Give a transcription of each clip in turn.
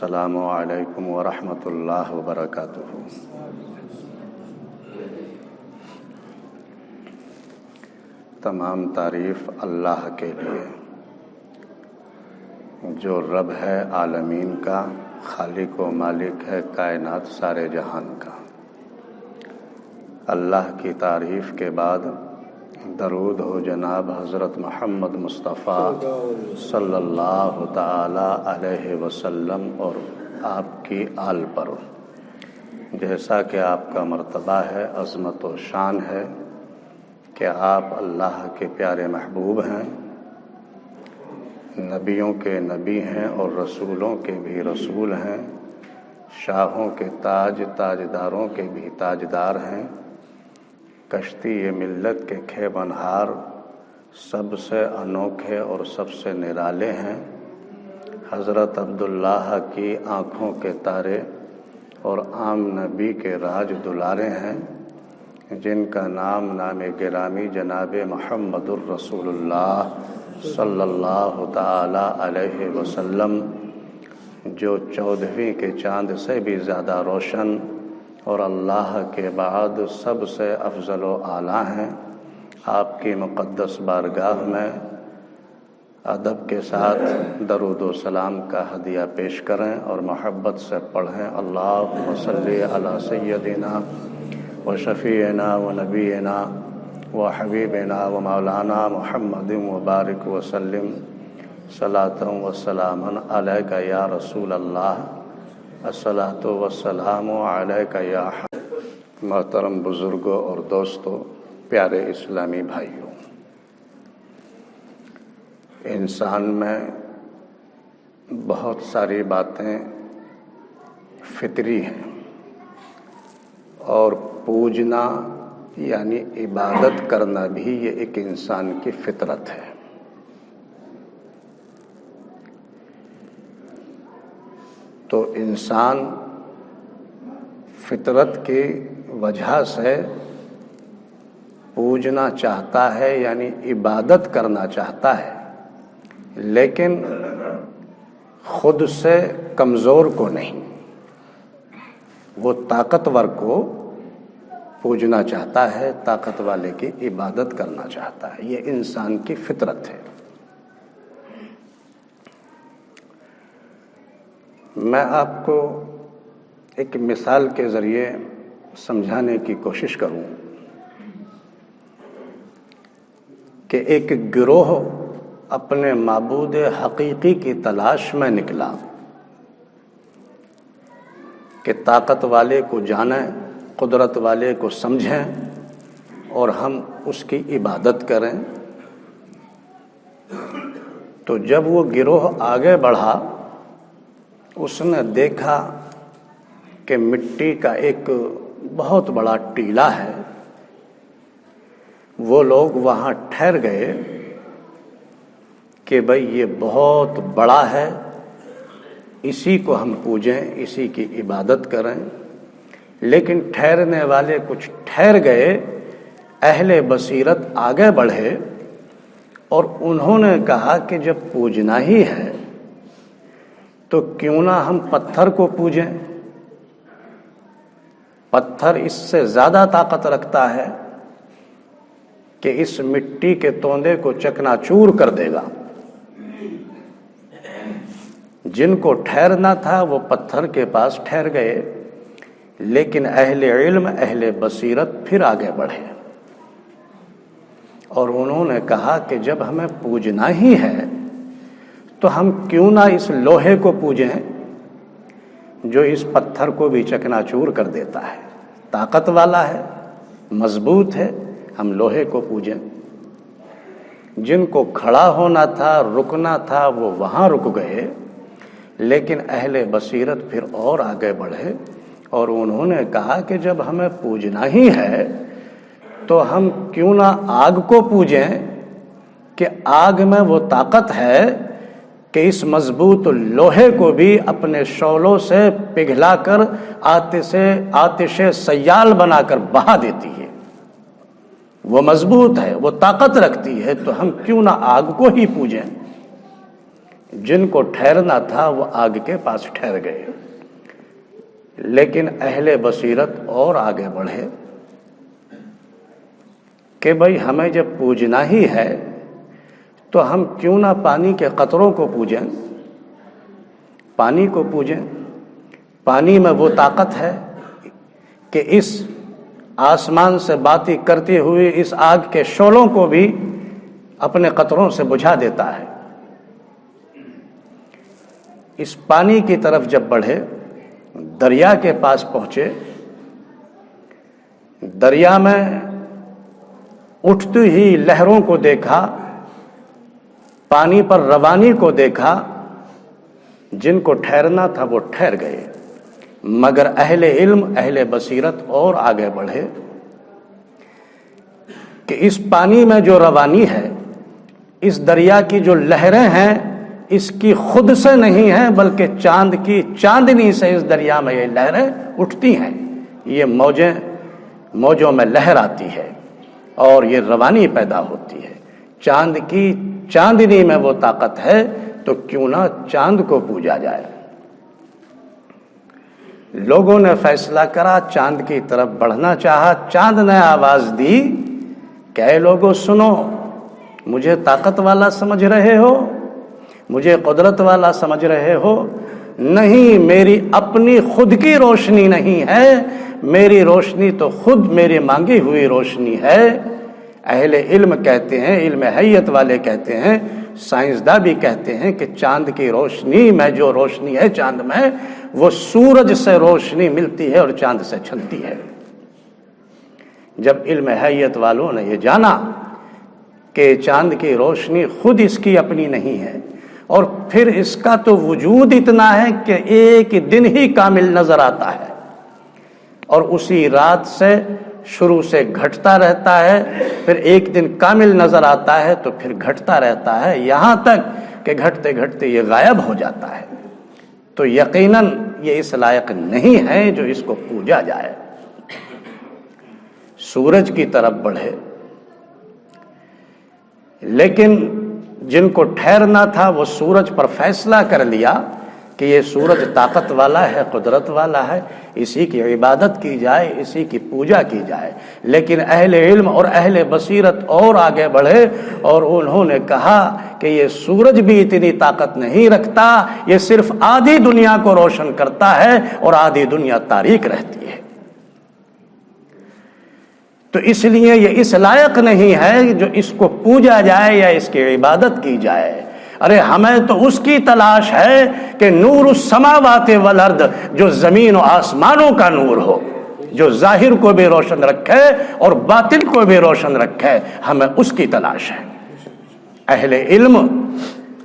السلام علیکم ورحمۃ اللہ وبرکاتہ۔ تمام تعریف اللہ کے لیے جو رب ہے عالمین کا، خالق و مالک ہے کائنات سارے جہان کا۔ اللہ کی تعریف کے بعد درود ہو جناب حضرت محمد مصطفیٰ صلی اللہ تعالی علیہ وسلم اور آپ کی آل پر، جیسا کہ آپ کا مرتبہ ہے، عظمت و شان ہے کہ آپ اللہ کے پیارے محبوب ہیں، نبیوں کے نبی ہیں اور رسولوں کے بھی رسول ہیں، شاہوں کے تاج، تاجداروں کے بھی تاجدار ہیں، کشتی یہ ملت کے کھے بنہار، سب سے انوکھے اور سب سے نرالے ہیں، حضرت عبداللہ کی آنکھوں کے تارے اور عام نبی کے راج دلارے ہیں، جن کا نام گرامی جناب محمد الرسول اللہ صلی اللہ تعالی علیہ وسلم، جو 14ویں کے چاند سے بھی زیادہ روشن اور اللہ کے بعد سب سے افضل و اعلیٰ ہیں، آپ کی مقدس بارگاہ میں ادب کے ساتھ درود و سلام کا ہدیہ پیش کریں اور محبت سے پڑھیں۔ اللہم صلی علی سیدنا و شفیعنا و نبینا و حبیبنا و مولانا محمد مبارک وسلم صلاۃ و سلاما علیک یا رسول اللہ، الصلاۃ والسلام علیک یا حبیب۔ محترم بزرگوں اور دوستوں، پیارے اسلامی بھائیوں، انسان میں بہت ساری باتیں فطری ہیں اور پوجنا یعنی عبادت کرنا بھی یہ ایک انسان کی فطرت ہے۔ تو انسان فطرت کی وجہ سے پوجنا چاہتا ہے یعنی عبادت کرنا چاہتا ہے، لیکن خود سے کمزور کو نہیں، وہ طاقتور کو پوجنا چاہتا ہے، طاقت والے کی عبادت کرنا چاہتا ہے، یہ انسان کی فطرت ہے۔ میں آپ کو ایک مثال کے ذریعے سمجھانے کی کوشش کروں کہ ایک گروہ اپنے معبود حقیقی کی تلاش میں نکلا کہ طاقت والے کو جانیں، قدرت والے کو سمجھیں اور ہم اس کی عبادت کریں۔ تو جب وہ گروہ آگے بڑھا، اس نے دیکھا کہ مٹی کا ایک بہت بڑا ٹیلہ ہے، وہ لوگ وہاں ٹھہر گئے کہ بھئی یہ بہت بڑا ہے، اسی کو ہم پوجیں، اسی کی عبادت کریں۔ لیکن ٹھہرنے والے کچھ ٹھہر گئے، اہل بصیرت آگے بڑھے اور انہوں نے کہا کہ جب پوجنا ہی ہے تو کیوں نہ ہم پتھر کو پوجیں، پتھر اس سے زیادہ طاقت رکھتا ہے کہ اس مٹی کے توندے کو چکنا چور کر دے گا۔ جن کو ٹھہرنا تھا وہ پتھر کے پاس ٹھہر گئے، لیکن اہل علم، اہل بصیرت پھر آگے بڑھے اور انہوں نے کہا کہ جب ہمیں پوجنا ہی ہے تو ہم کیوں نہ اس لوہے کو پوجیں جو اس پتھر کو بھی چکنا چور کر دیتا ہے، طاقت والا ہے، مضبوط ہے، ہم لوہے کو پوجیں۔ جن کو کھڑا ہونا تھا، رکنا تھا، وہ وہاں رک گئے، لیکن اہل بصیرت پھر اور آگے بڑھے اور انہوں نے کہا کہ جب ہمیں پوجنا ہی ہے تو ہم کیوں نہ آگ کو پوجیں کہ آگ میں وہ طاقت ہے کہ اس مضبوط لوہے کو بھی اپنے شعلوں سے پگھلا کر آتش سیال بنا کر بہا دیتی ہے، وہ مضبوط ہے، وہ طاقت رکھتی ہے، تو ہم کیوں نہ آگ کو ہی پوجیں۔ جن کو ٹھہرنا تھا وہ آگ کے پاس ٹھہر گئے، لیکن اہل بصیرت اور آگے بڑھے کہ بھائی ہمیں جب پوجنا ہی ہے تو ہم کیوں نہ پانی کے قطروں کو پوجیں، پانی کو پوجیں۔ پانی میں وہ طاقت ہے کہ اس آسمان سے باتیں کرتے ہوئے اس آگ کے شعلوں کو بھی اپنے قطروں سے بجھا دیتا ہے۔ اس پانی کی طرف جب بڑھے، دریا کے پاس پہنچے، دریا میں اٹھتی ہی لہروں کو دیکھا، پانی پر روانی کو دیکھا، جن کو ٹھہرنا تھا وہ ٹھہر گئے، مگر اہل علم اہل بصیرت اور آگے بڑھے کہ اس پانی میں جو روانی ہے، اس دریا کی جو لہریں ہیں، اس کی خود سے نہیں ہیں بلکہ چاند کی چاندنی سے اس دریا میں یہ لہریں اٹھتی ہیں، یہ موجوں میں لہر آتی ہے اور یہ روانی پیدا ہوتی ہے۔ چاند کی چاندنی میں وہ طاقت ہے تو کیوں نہ چاند کو پوجا جائے۔ لوگوں نے فیصلہ کرا، چاند کی طرف بڑھنا چاہا۔ چاند نے آواز دی کہ اے لوگوں سنو، مجھے طاقت والا سمجھ رہے ہو، مجھے قدرت والا سمجھ رہے ہو؟ نہیں، میری اپنی خود کی روشنی نہیں ہے، میری روشنی تو خود میری مانگی ہوئی روشنی ہے۔ اہل علم کہتے ہیں، علم حیت والے کہتے ہیں، سائنسداں بھی کہتے ہیں کہ چاند کی روشنی میں جو روشنی ہے چاند میں، وہ سورج سے روشنی ملتی ہے اور چاند سے چھنتی ہے۔ جب علم حیت والوں نے یہ جانا کہ چاند کی روشنی خود اس کی اپنی نہیں ہے، اور پھر اس کا تو وجود اتنا ہے کہ ایک دن ہی کامل نظر آتا ہے، اور اسی رات سے شروع سے گھٹتا رہتا ہے، پھر ایک دن کامل نظر آتا ہے تو پھر گھٹتا رہتا ہے، یہاں تک کہ گھٹتے گھٹتے یہ غائب ہو جاتا ہے۔ تو یقیناً یہ اس لائق نہیں ہے جو اس کو پوجا جائے۔ سورج کی طرف بڑھے، لیکن جن کو ٹھہرنا تھا وہ سورج پر فیصلہ کر لیا کہ یہ سورج طاقت والا ہے، قدرت والا ہے، اسی کی عبادت کی جائے، اسی کی پوجا کی جائے۔ لیکن اہل علم اور اہل بصیرت اور آگے بڑھے اور انہوں نے کہا کہ یہ سورج بھی اتنی طاقت نہیں رکھتا، یہ صرف آدھی دنیا کو روشن کرتا ہے اور آدھی دنیا تاریک رہتی ہے، تو اس لیے یہ اس لائق نہیں ہے جو اس کو پوجا جائے یا اس کی عبادت کی جائے۔ ارے ہمیں تو اس کی تلاش ہے کہ نور السماوات والارض، جو زمین و آسمانوں کا نور ہو، جو ظاہر کو بھی روشن رکھے اور باطن کو بھی روشن رکھے، ہمیں اس کی تلاش ہے۔ اہل علم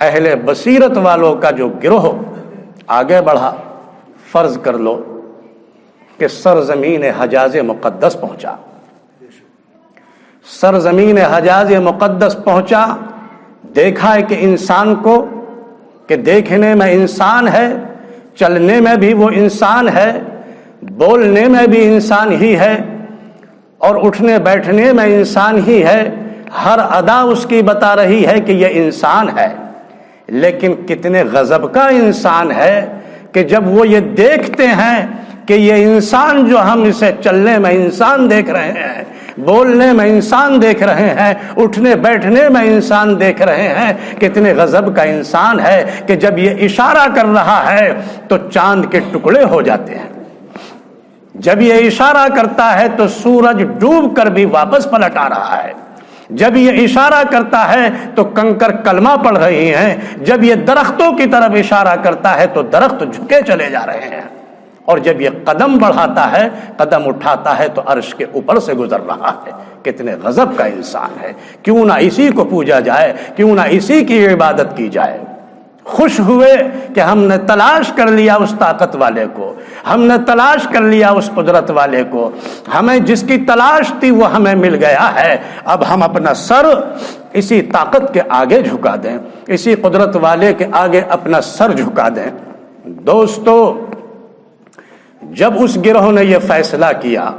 اہل بصیرت والوں کا جو گروہ آگے بڑھا، فرض کر لو کہ سرزمین حجاز مقدس پہنچا، سرزمین حجاز مقدس پہنچا، دیکھا ہے کہ انسان کو، کہ دیکھنے میں انسان ہے، چلنے میں بھی وہ انسان ہے، بولنے میں بھی انسان ہی ہے، اور اٹھنے بیٹھنے میں انسان ہی ہے، ہر ادا اس کی بتا رہی ہے کہ یہ انسان ہے۔ لیکن کتنے غضب کا انسان ہے کہ جب وہ یہ دیکھتے ہیں کہ یہ انسان جو ہم اسے چلنے میں انسان دیکھ رہے ہیں، بولنے میں انسان دیکھ رہے ہیں، اٹھنے بیٹھنے میں انسان دیکھ رہے ہیں، کتنے غضب کا انسان ہے کہ جب یہ اشارہ کر رہا ہے تو چاند کے ٹکڑے ہو جاتے ہیں، جب یہ اشارہ کرتا ہے تو سورج ڈوب کر بھی واپس پلٹ آ رہا ہے، جب یہ اشارہ کرتا ہے تو کنکر کلمہ پڑھ رہی ہیں، جب یہ درختوں کی طرف اشارہ کرتا ہے تو درخت جھکے چلے جا رہے ہیں، اور جب یہ قدم بڑھاتا ہے، قدم اٹھاتا ہے تو عرش کے اوپر سے گزر رہا ہے۔ کتنے غضب کا انسان ہے، کیوں نہ اسی کو پوجا جائے، کیوں نہ اسی کی عبادت کی جائے۔ خوش ہوئے کہ ہم نے تلاش کر لیا اس طاقت والے کو، ہم نے تلاش کر لیا اس قدرت والے کو، ہمیں جس کی تلاش تھی وہ ہمیں مل گیا ہے، اب ہم اپنا سر اسی طاقت کے آگے جھکا دیں، اسی قدرت والے کے آگے اپنا سر جھکا دیں۔ دوستو، جب اس گروہ نے یہ فیصلہ کیا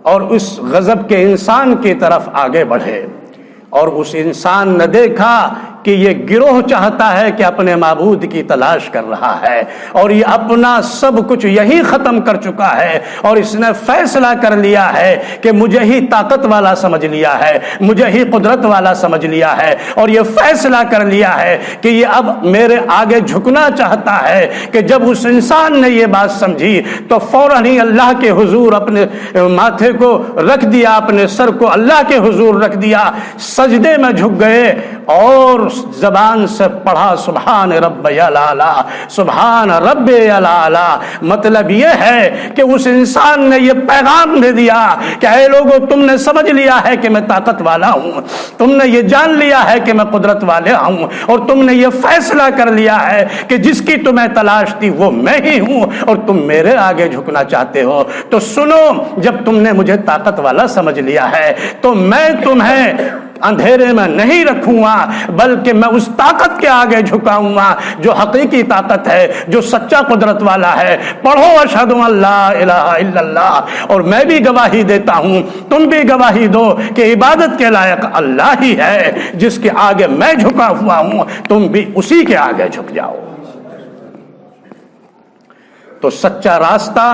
اور اس غضب کے انسان کی طرف آگے بڑھے، اور اس انسان نے دیکھا کہ یہ گروہ چاہتا ہے کہ اپنے معبود کی تلاش کر رہا ہے اور یہ اپنا سب کچھ یہی ختم کر چکا ہے اور اس نے فیصلہ کر لیا ہے کہ مجھے ہی طاقت والا سمجھ لیا ہے، مجھے ہی قدرت والا سمجھ لیا ہے اور یہ فیصلہ کر لیا ہے کہ یہ اب میرے آگے جھکنا چاہتا ہے کہ جب اس انسان نے یہ بات سمجھی تو فوراً ہی اللہ کے حضور اپنے ماتھے کو رکھ دیا، اپنے سر کو اللہ کے حضور رکھ دیا، سجدے میں جھک گئے اور زبان سے پڑھا سبحان رب الاعلی، سبحان رب الاعلی۔ مطلب یہ ہے کہ اس انسان نے یہ پیغام دے دیا کہ اے لوگو، تم نے سمجھ لیا ہے کہ میں طاقت والا ہوں، تم نے یہ جان لیا ہے کہ میں قدرت والا ہوں اور تم نے یہ فیصلہ کر لیا ہے کہ جس کی تمہیں تلاش تھی وہ میں ہی ہوں اور تم میرے آگے جھکنا چاہتے ہو، تو سنو، جب تم نے مجھے طاقت والا سمجھ لیا ہے تو میں تمہیں اندھیرے میں نہیں رکھوں گا، بلکہ میں اس طاقت کے آگے جھکاؤں گا جو حقیقی طاقت ہے، جو سچا قدرت والا ہے۔ پڑھو اشہد ان لا الہ الا اللہ، اور میں بھی گواہی دیتا ہوں، تم بھی گواہی دو کہ عبادت کے لائق اللہ ہی ہے، جس کے آگے میں جھکا ہوا ہوں، تم بھی اسی کے آگے جھک جاؤ۔ تو سچا راستہ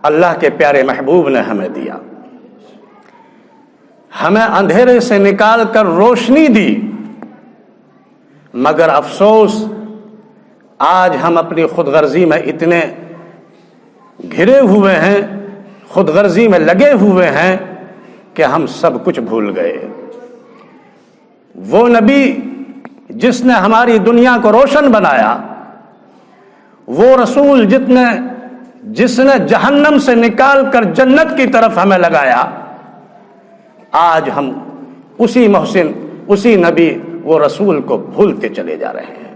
اللہ کے پیارے محبوب نے ہمیں دیا، ہمیں اندھیرے سے نکال کر روشنی دی، مگر افسوس آج ہم اپنی خود غرضی میں اتنے گھرے ہوئے ہیں، خود غرضی میں لگے ہوئے ہیں کہ ہم سب کچھ بھول گئے۔ وہ نبی جس نے ہماری دنیا کو روشن بنایا، وہ رسول جس نے جہنم سے نکال کر جنت کی طرف ہمیں لگایا، آج ہم اسی محسن، اسی نبی، وہ رسول کو بھولتے چلے جا رہے ہیں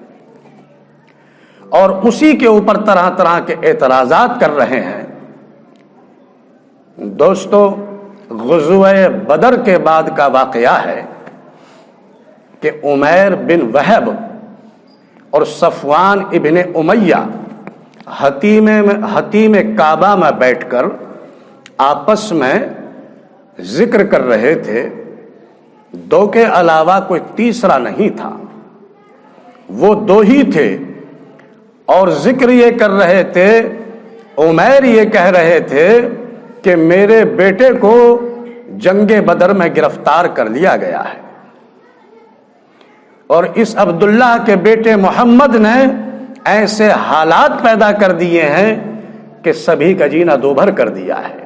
اور اسی کے اوپر طرح طرح کے اعتراضات کر رہے ہیں۔ دوستو، غزوہ بدر کے بعد کا واقعہ ہے کہ عمیر بن وہب اور صفوان ابن امیہ حتیم کعبہ میں بیٹھ کر آپس میں ذکر کر رہے تھے، دو کے علاوہ کوئی تیسرا نہیں تھا، وہ دو ہی تھے، اور ذکر یہ کر رہے تھے، عمیر یہ کہہ رہے تھے کہ میرے بیٹے کو جنگ بدر میں گرفتار کر لیا گیا ہے اور اس عبداللہ کے بیٹے محمد نے ایسے حالات پیدا کر دیے ہیں کہ سبھی کا جینا دوبھر کر دیا ہے۔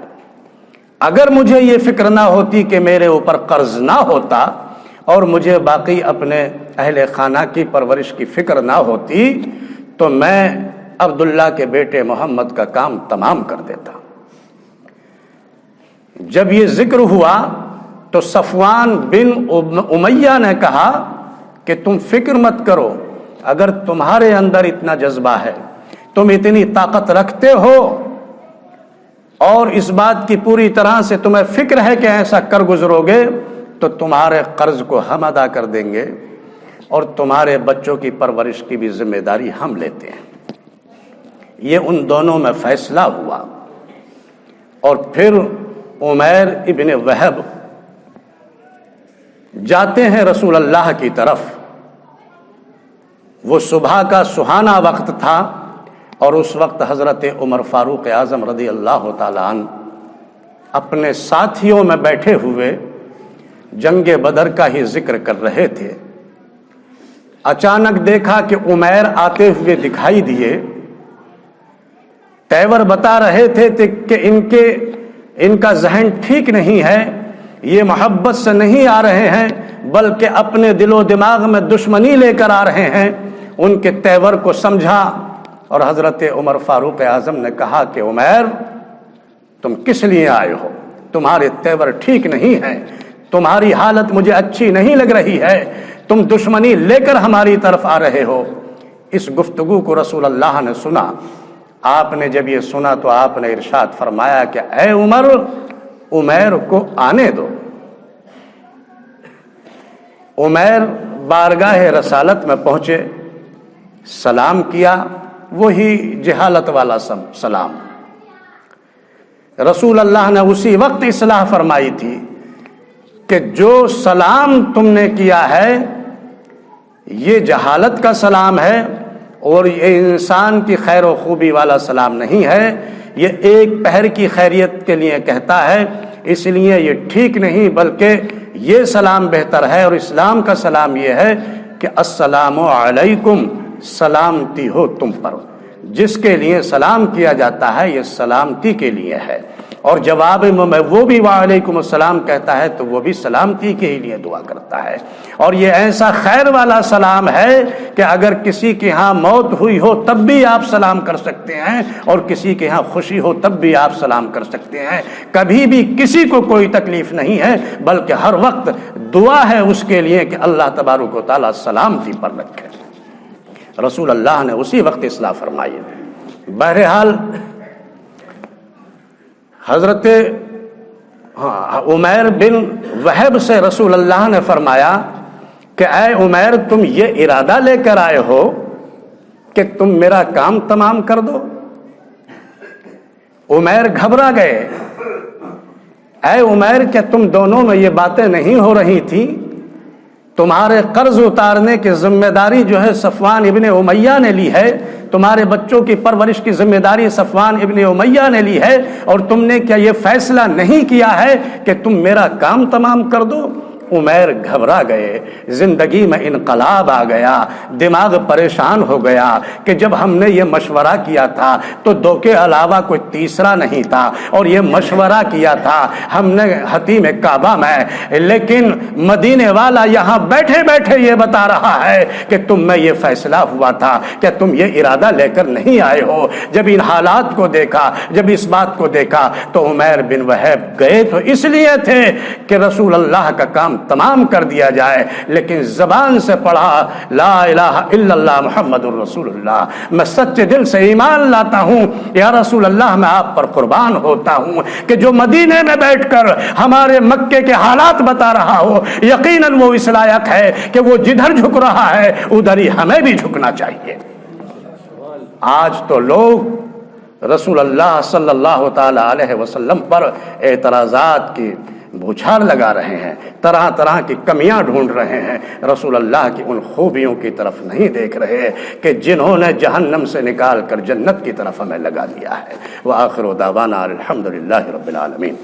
اگر مجھے یہ فکر نہ ہوتی کہ میرے اوپر قرض نہ ہوتا اور مجھے باقی اپنے اہل خانہ کی پرورش کی فکر نہ ہوتی تو میں عبداللہ کے بیٹے محمد کا کام تمام کر دیتا۔ جب یہ ذکر ہوا تو صفوان بن امیہ نے کہا کہ تم فکر مت کرو، اگر تمہارے اندر اتنا جذبہ ہے، تم اتنی طاقت رکھتے ہو اور اس بات کی پوری طرح سے تمہیں فکر ہے کہ ایسا کر گزرو گے، تو تمہارے قرض کو ہم ادا کر دیں گے اور تمہارے بچوں کی پرورش کی بھی ذمہ داری ہم لیتے ہیں۔ یہ ان دونوں میں فیصلہ ہوا اور پھر عمیر ابن وہب جاتے ہیں رسول اللہ کی طرف۔ وہ صبح کا سہانا وقت تھا اور اس وقت حضرت عمر فاروق اعظم رضی اللہ تعالیٰ عنہ اپنے ساتھیوں میں بیٹھے ہوئے جنگ بدر کا ہی ذکر کر رہے تھے۔ اچانک دیکھا کہ عمیر آتے ہوئے دکھائی دیے، تیور بتا رہے تھے کہ ان کا ذہن ٹھیک نہیں ہے، یہ محبت سے نہیں آ رہے ہیں بلکہ اپنے دل و دماغ میں دشمنی لے کر آ رہے ہیں۔ ان کے تیور کو سمجھا اور حضرت عمر فاروق اعظم نے کہا کہ عمیر، تم کس لیے آئے ہو؟ تمہارے تیور ٹھیک نہیں ہیں، تمہاری حالت مجھے اچھی نہیں لگ رہی ہے، تم دشمنی لے کر ہماری طرف آ رہے ہو۔ اس گفتگو کو رسول اللہ نے سنا۔ آپ نے جب یہ سنا تو آپ نے ارشاد فرمایا کہ اے عمر، عمیر کو آنے دو۔ عمیر بارگاہ رسالت میں پہنچے، سلام کیا، وہی جہالت والا سلام۔ رسول اللہ نے اسی وقت اصلاح فرمائی تھی کہ جو سلام تم نے کیا ہے یہ جہالت کا سلام ہے اور یہ انسان کی خیر و خوبی والا سلام نہیں ہے، یہ ایک پہر کی خیریت کے لیے کہتا ہے، اس لیے یہ ٹھیک نہیں، بلکہ یہ سلام بہتر ہے۔ اور اسلام کا سلام یہ ہے کہ السلام علیکم، سلامتی ہو تم پر۔ جس کے لیے سلام کیا جاتا ہے یہ سلامتی کے لیے ہے، اور جواب میں وہ بھی وعلیکم السلام کہتا ہے تو وہ بھی سلامتی کے ہی لیے دعا کرتا ہے۔ اور یہ ایسا خیر والا سلام ہے کہ اگر کسی کے ہاں موت ہوئی ہو تب بھی آپ سلام کر سکتے ہیں، اور کسی کے ہاں خوشی ہو تب بھی آپ سلام کر سکتے ہیں۔ کبھی بھی کسی کو کوئی تکلیف نہیں ہے، بلکہ ہر وقت دعا ہے اس کے لیے کہ اللہ تبارک و تعالیٰ سلامتی پر رکھے۔ رسول اللہ نے اسی وقت اصلاح فرمائی۔ بہرحال حضرت عمیر بن وہب سے رسول اللہ نے فرمایا کہ اے عمیر، تم یہ ارادہ لے کر آئے ہو کہ تم میرا کام تمام کر دو؟ عمیر گھبرا گئے۔ اے عمیر، کیا تم دونوں میں یہ باتیں نہیں ہو رہی تھی؟ تمہارے قرض اتارنے کی ذمہ داری جو ہے صفوان ابن امیہ نے لی ہے، تمہارے بچوں کی پرورش کی ذمہ داری صفوان ابن امیہ نے لی ہے، اور تم نے کیا یہ فیصلہ نہیں کیا ہے کہ تم میرا کام تمام کر دو؟ عمیر گھبرا گئے، زندگی میں انقلاب آ گیا، دماغ پریشان ہو گیا کہ جب ہم نے یہ مشورہ کیا تھا تو دو کے علاوہ کوئی تیسرا نہیں تھا، اور یہ مشورہ کیا تھا ہم نے حتیم کعبہ میں، لیکن مدینے والا یہاں بیٹھے بیٹھے یہ بتا رہا ہے کہ تم میں یہ فیصلہ ہوا تھا کہ تم یہ ارادہ لے کر نہیں آئے ہو۔ جب ان حالات کو دیکھا، جب اس بات کو دیکھا تو عمیر بن وہب گئے تو اس لیے تھے کہ رسول اللہ کا کام تمام کر دیا جائے، لیکن زبان سے پڑھا لا الہ الا اللہ محمد الرسول اللہ، میں سچے دل سے ایمان لاتا ہوں یا رسول اللہ میں آپ پر قربان ہوتا ہوں کہ جو مدینے میں بیٹھ کر ہمارے مکے کے حالات بتا رہا ہو، یقیناً وہ اس لائق ہے کہ وہ جدھر جھک رہا ہے ادھر ہی ہمیں بھی جھکنا چاہیے۔ آج تو لوگ رسول اللہ صلی اللہ تعالی علیہ وسلم پر اعتراضات کی بوچھار لگا رہے ہیں، طرح طرح کی کمیاں ڈھونڈ رہے ہیں، رسول اللہ کی ان خوبیوں کی طرف نہیں دیکھ رہے کہ جنہوں نے جہنم سے نکال کر جنت کی طرف ہمیں لگا دیا ہے۔ وآخر دعوانا الحمدللہ رب العالمین۔